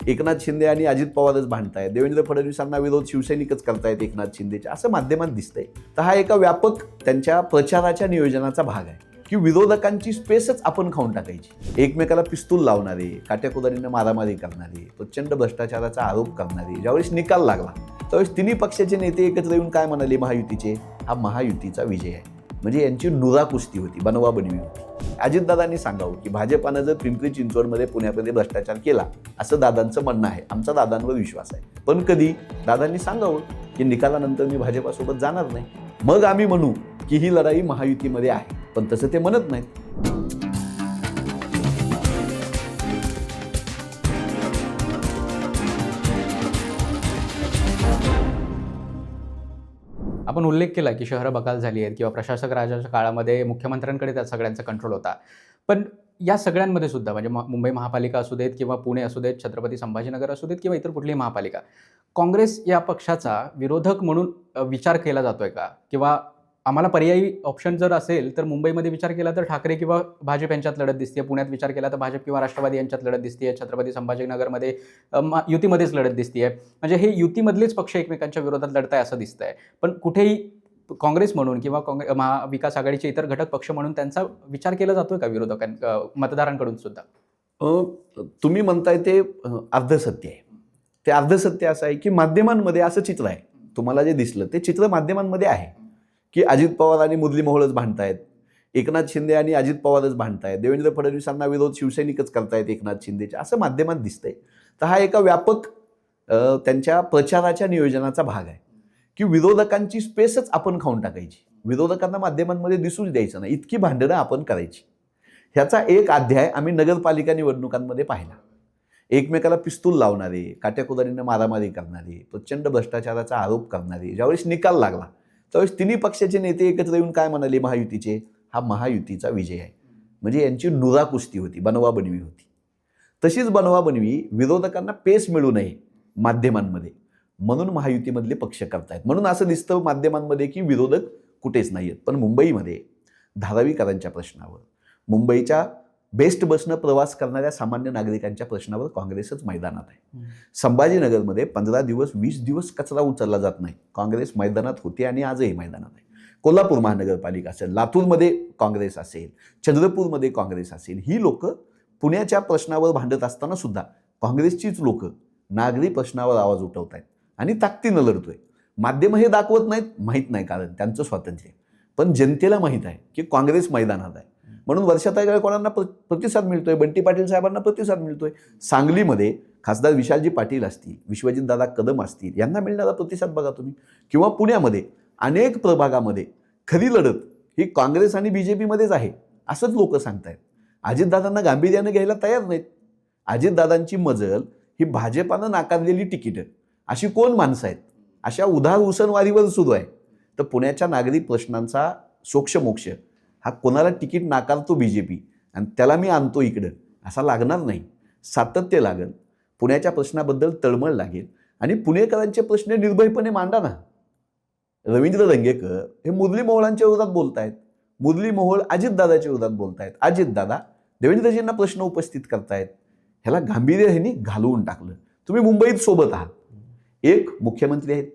एकनाथ शिंदे आणि अजित पवारच भांडतायत, देवेंद्र फडणवीसांना विरोध शिवसैनिकच करतायत एकनाथ शिंदेचे, असं माध्यमात दिसतंय. तर हा एका व्यापक त्यांच्या प्रचाराच्या नियोजनाचा भाग आहे की विरोधकांची स्पेसच आपण खाऊन टाकायची. एकमेकाला पिस्तूल लावणारे, काट्याकुदारीनं मारामारी करणारे, प्रचंड भ्रष्टाचाराचा आरोप करणारे ज्यावेळेस निकाल लागला त्यावेळेस तिन्ही पक्षाचे नेते एकत्र येऊन काय म्हणाले महायुतीचे, हा महायुतीचा विजय आहे. म्हणजे यांची नुरा कुस्ती होती, बनवाबनवी होती. अजितदादांनी सांगावं की भाजपानं जर पिंपरी चिंचवडमध्ये पुण्यामध्ये भ्रष्टाचार केला असं दादांचं म्हणणं आहे. आमचा दादांवर विश्वास आहे. पण कधी दादांनी सांगावं की निकालानंतर मी भाजपासोबत जाणार नाही, मग आम्ही म्हणू की ही लढाई महायुतीमध्ये आहे. पण तसं ते म्हणत नाहीत. आपण उल्लेख केला की शहरं बकाल झाली आहेत किंवा प्रशासक राजाच्या काळामध्ये मुख्यमंत्र्यांकडे त्या सगळ्यांचा कंट्रोल होता. पण या सगळ्यांमध्ये सुद्धा म्हणजे मुंबई महापालिका असू देत किंवा पुणे असू देत, छत्रपती संभाजीनगर असू देत किंवा इतर कुठलीही महापालिका, काँग्रेस या पक्षाचा विरोधक म्हणून विचार केला जातोय का? किंवा आम्हाला पर्यायी ऑप्शन जर असेल तर मुंबईमध्ये विचार केला तर ठाकरे किंवा भाजप यांच्यात लढत दिसते, पुण्यात विचार केला तर भाजप किंवा राष्ट्रवादी यांच्यात लढत दिसते, छत्रपती संभाजीनगरमध्ये युतीमध्येच लढत दिसते. म्हणजे हे युतीमधलेच पक्ष एकमेकांच्या विरोधात लढताय असं दिसतंय. पण कुठेही काँग्रेस म्हणून किंवा महाविकास आघाडीचे इतर घटक पक्ष म्हणून त्यांचा विचार केला जातोय का मतदारांकडून सुद्धा? तुम्ही म्हणताय ते अर्धसत्य आहे. ते अर्धसत्य असं आहे की माध्यमांमध्ये असं चित्र आहे, तुम्हाला जे दिसलं ते चित्र माध्यमांमध्ये आहे की अजित पवार आणि मुरली मोहोळच भांडतायत, एकनाथ शिंदे आणि अजित पवारच भांडतायत, देवेंद्र फडणवीसांना विरोध शिवसैनिकच करतायत एकनाथ शिंदेचे, असं माध्यमात दिसतंय. तर हा एका व्यापक त्यांच्या प्रचाराच्या नियोजनाचा भाग आहे की विरोधकांची स्पेसच आपण खाऊन टाकायची, विरोधकांना माध्यमांमध्ये दिसूच द्यायचं नाही, इतकी भांडणं आपण करायची. ह्याचा एक अध्याय आम्ही नगरपालिका निवडणुकांमध्ये पाहिला. एकमेकाला पिस्तूल लावणारे, काट्याकुदारीनं मारामारी करणारे, प्रचंड भ्रष्टाचाराचा आरोप करणारे ज्यावेळेस निकाल लागला त्यावेळेस तिन्ही पक्षाचे नेते एकत्र येऊन काय म्हणाले महायुतीचे, हा महायुतीचा विजय आहे. म्हणजे यांची नुरा कुस्ती होती, बनवाबनवी होती. तशीच बनवाबनवी विरोधकांना पेस मिळू नये माध्यमांमध्ये म्हणून महायुतीमधले पक्ष करतायत. म्हणून असं दिसतं माध्यमांमध्ये की विरोधक कुठेच नाही आहेत. पण मुंबईमध्ये धारावीकरांच्या प्रश्नावर, मुंबईच्या बेस्ट बसनं प्रवास करणाऱ्या सामान्य नागरिकांच्या प्रश्नावर काँग्रेसच मैदानात आहे. संभाजीनगरमध्ये 15 दिवस 20 दिवस कचरा उचलला जात नाही, काँग्रेस मैदानात होती आणि आजही मैदानात आहे. कोल्हापूर महानगरपालिका असेल, लातूरमध्ये काँग्रेस असेल, चंद्रपूरमध्ये काँग्रेस असेल, ही लोक पुण्याच्या प्रश्नावर भांडत असताना सुद्धा काँग्रेसचीच लोक नागरी प्रश्नावर आवाज उठवत आहेत आणि ताकदीनं लढतोय. माध्यम हे दाखवत नाहीत, माहीत नाही, कारण त्यांचं स्वातंत्र्य. पण जनतेला माहीत आहे की काँग्रेस मैदानात आहे. म्हणून वर्षाताई गायकवाडांना प्रतिसाद मिळतोय, बंटी पाटील साहेबांना प्रतिसाद मिळतोय. सांगलीमध्ये खासदार विशालजी पाटील असतील, विश्वजितदादा कदम असतील, यांना मिळणारा प्रतिसाद बघा तुम्ही. किंवा पुण्यामध्ये अनेक प्रभागामध्ये खरी लढत ही काँग्रेस आणि बीजेपीमध्येच आहे असंच लोक सांगतायत. अजितदादांना गांभीर्यानं घ्यायला तयार नाहीत. अजितदादांची मजल ही भाजपानं नाकारलेली तिकीटं, अशी कोण माणसं आहेत, अशा उधार उसनवारीवर सुरू आहे. तर पुण्याच्या नागरिक प्रश्नांचा सोक्षमोक्ष हा कोणाला तिकीट नाकारतो बीजेपी आणि त्याला मी आणतो इकडं असा लागणार नाही. सातत्य लागेल, पुण्याच्या प्रश्नाबद्दल तळमळ लागेल आणि पुणेकरांचे प्रश्न निर्भयपणे मांडा ना. रवींद्र दंगेकर हे मुरली मोहोळांच्या विरोधात बोलतायत, मुरली मोहोळ अजितदादाच्या विरोधात बोलतायत, अजितदादा देवेंद्रजींना प्रश्न उपस्थित करतायत. ह्याला गांभीर्य ह्यांनी घालवून टाकलं. तुम्ही मुंबईत सोबत आहात, एक मुख्यमंत्री आहेत,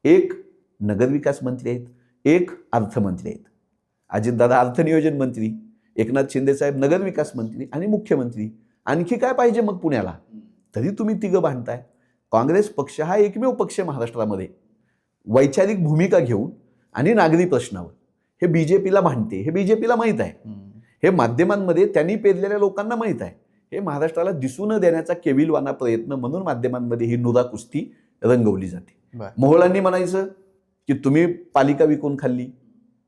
एक नगरविकास मंत्री आहेत, एक अर्थमंत्री आहेत. अजितदादा अर्थनियोजन मंत्री, एकनाथ शिंदेसाहेब नगरविकास मंत्री आणि मुख्यमंत्री. आणखी काय पाहिजे मग पुण्याला? तरी तुम्ही तिघं भांडताय. काँग्रेस पक्ष हा एकमेव पक्ष महाराष्ट्रामध्ये वैचारिक भूमिका घेऊन आणि नागरी प्रश्नावर हे बीजेपीला भांडते, हे बीजेपीला माहीत आहे. हे माध्यमांमध्ये त्यांनी पेरलेल्या लोकांना माहीत आहे. हे महाराष्ट्राला दिसू न देण्याचा केविलवाना प्रयत्न म्हणून माध्यमांमध्ये ही नुरा कुस्ती रंगवली जाते. मोहोळांनी म्हणायचं की तुम्ही पालिका विकून खाल्ली,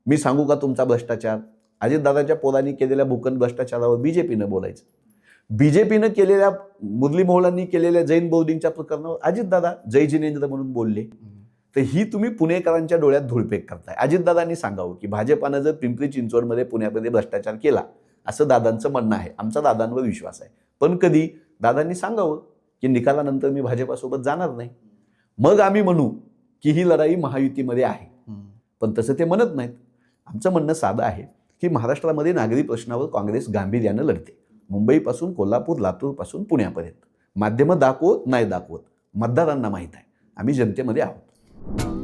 मी सांगू का तुमचा भ्रष्टाचार. अजितदादाच्या पोरांनी केलेल्या भूखंड भ्रष्टाचारावर बीजेपीनं बोलायचं. बीजेपीनं केलेल्या, मुरली मोहोळांनी केलेल्या जैन बोर्डिंगच्या प्रकरणावर अजितदादा जय जिनेंद्र म्हणून बोलले. तर ही तुम्ही पुणेकरांच्या डोळ्यात धुळपेक करताय. अजितदादांनी सांगावं की भाजपानं जर पिंपरी चिंचवडमध्ये पुण्यामध्ये भ्रष्टाचार केला असं दादांचं म्हणणं आहे, आमचा दादांवर विश्वास आहे. पण कधी दादांनी सांगावं की निकालानंतर मी भाजपासोबत जाणार नाही, मग आम्ही म्हणू की ही लढाई महायुतीमध्ये आहे. पण तसं ते म्हणत नाहीत. आमचं म्हणणं साधं आहे की महाराष्ट्रामध्ये नागरी प्रश्नावर काँग्रेस गांभीर्यानं लढते, मुंबईपासून कोल्हापूर, लातूरपासून पुण्यापर्यंत. माध्यमं दाखवत नाही दाखवत मतदारांना माहीत आहे, आम्ही जनतेमध्ये आहोत.